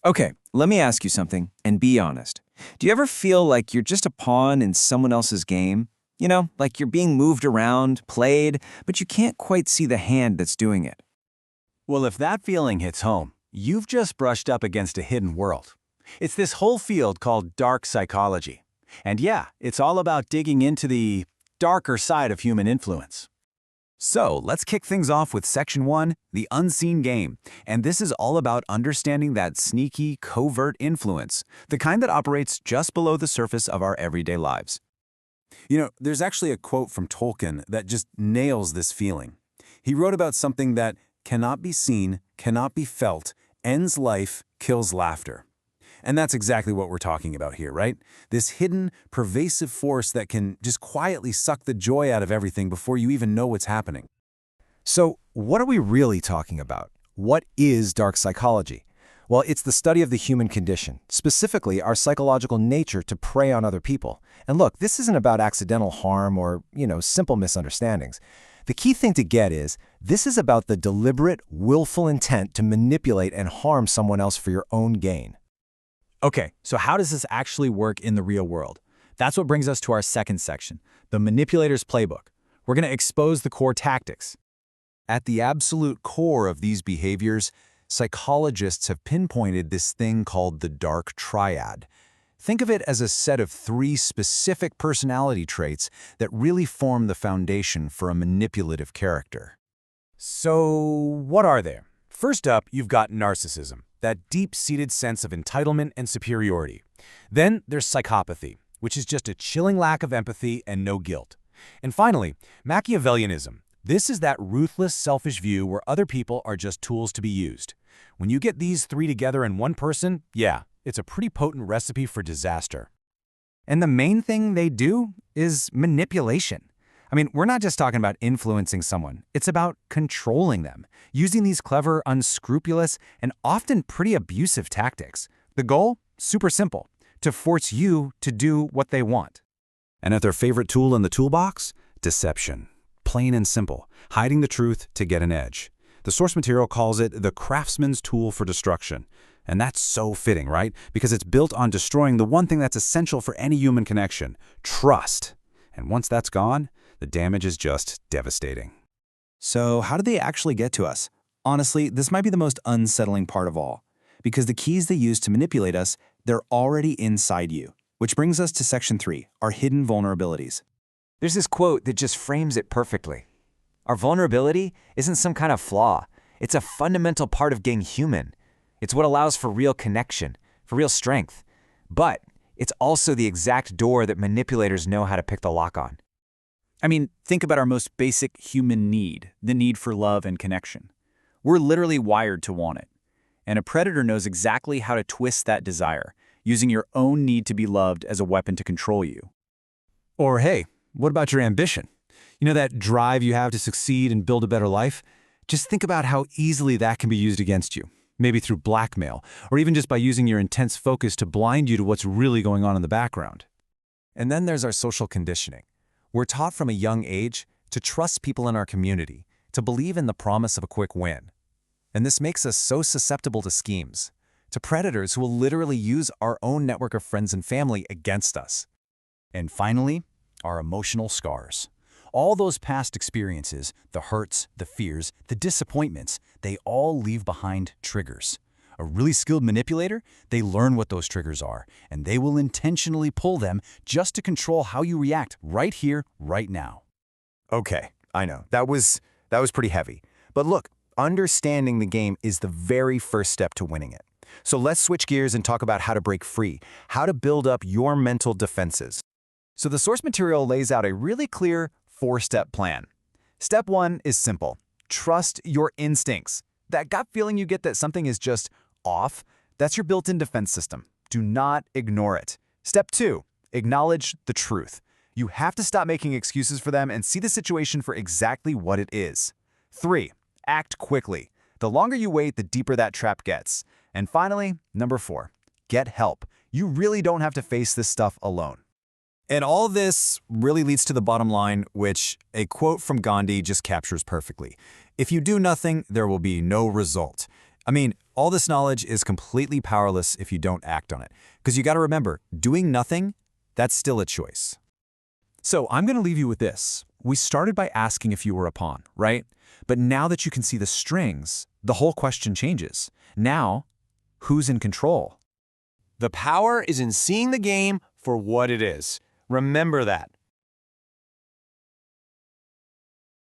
Okay, let me ask you something, and be honest. Do you ever feel like you're just a pawn in someone else's game? You know, like you're being moved around, played, but you can't quite see the hand that's doing it. Well, if that feeling hits home, you've just brushed up against a hidden world. It's this whole field called dark psychology. And yeah, it's all about digging into the darker side of human influence. So let's kick things off with Section 1, the unseen game. And this is all about understanding that sneaky, covert influence, the kind that operates just below the surface of our everyday lives. You know, there's actually a quote from Tolkien that just nails this feeling. He wrote about something that cannot be seen, cannot be felt, ends life, kills laughter. And that's exactly what we're talking about here, right? This hidden, pervasive force that can just quietly suck the joy out of everything before you even know what's happening. So, what are we really talking about? What is dark psychology? Well, it's the study of the human condition, specifically our psychological nature to prey on other people. And look, this isn't about accidental harm or, simple misunderstandings. The key thing to get is, this is about the deliberate, willful intent to manipulate and harm someone else for your own gain. Okay, so how does this actually work in the real world? That's what brings us to our second section, the manipulator's playbook. We're going to expose the core tactics. At the absolute core of these behaviors, psychologists have pinpointed this thing called the dark triad. Think of it as a set of 3 specific personality traits that really form the foundation for a manipulative character. So, what are they? First up, you've got narcissism, that deep-seated sense of entitlement and superiority. Then there's psychopathy, which is just a chilling lack of empathy and no guilt. And finally, Machiavellianism. This is that ruthless, selfish view where other people are just tools to be used. When you get these 3 together in one person, yeah, it's a pretty potent recipe for disaster. And the main thing they do is manipulation. I mean, we're not just talking about influencing someone. It's about controlling them, using these clever, unscrupulous, and often pretty abusive tactics. The goal? Super simple: to force you to do what they want. And at their favorite tool in the toolbox? Deception. Plain and simple, hiding the truth to get an edge. The source material calls it the craftsman's tool for destruction. And that's so fitting, right? Because it's built on destroying the one thing that's essential for any human connection: trust. And once that's gone, the damage is just devastating. So, how do they actually get to us? Honestly, this might be the most unsettling part of all, because the keys they use to manipulate us, they're already inside you. Which brings us to Section 3, our hidden vulnerabilities. There's this quote that just frames it perfectly. Our vulnerability isn't some kind of flaw. It's a fundamental part of being human. It's what allows for real connection, for real strength. But it's also the exact door that manipulators know how to pick the lock on. I mean, think about our most basic human need, the need for love and connection. We're literally wired to want it. And a predator knows exactly how to twist that desire, using your own need to be loved as a weapon to control you. Or hey, what about your ambition? You know, that drive you have to succeed and build a better life? Just think about how easily that can be used against you. Maybe through blackmail, or even just by using your intense focus to blind you to what's really going on in the background. And then there's our social conditioning. We're taught from a young age to trust people in our community, to believe in the promise of a quick win. And this makes us so susceptible to schemes, to predators who will literally use our own network of friends and family against us. And finally, our emotional scars. All those past experiences, the hurts, the fears, the disappointments, they all leave behind triggers. A really skilled manipulator, they learn what those triggers are, and they will intentionally pull them just to control how you react right here, right now. Okay, I know. That was pretty heavy. But look, understanding the game is the very first step to winning it. So let's switch gears and talk about how to break free, how to build up your mental defenses. So the source material lays out a really clear 4-step plan. Step 1 is simple. Trust your instincts. That gut feeling you get that something is just off, that's your built-in defense system. Do not ignore it. Step 2, acknowledge the truth. You have to stop making excuses for them and see the situation for exactly what it is. 3, act quickly. The longer you wait, the deeper that trap gets. And finally, number 4, get help. You really don't have to face this stuff alone. And all this really leads to the bottom line, which a quote from Gandhi just captures perfectly. If you do nothing, there will be no result. I mean, all this knowledge is completely powerless if you don't act on it. Because you got to remember, doing nothing, that's still a choice. So I'm going to leave you with this. We started by asking if you were a pawn, right? But now that you can see the strings, the whole question changes. Now, who's in control? The power is in seeing the game for what it is. Remember that.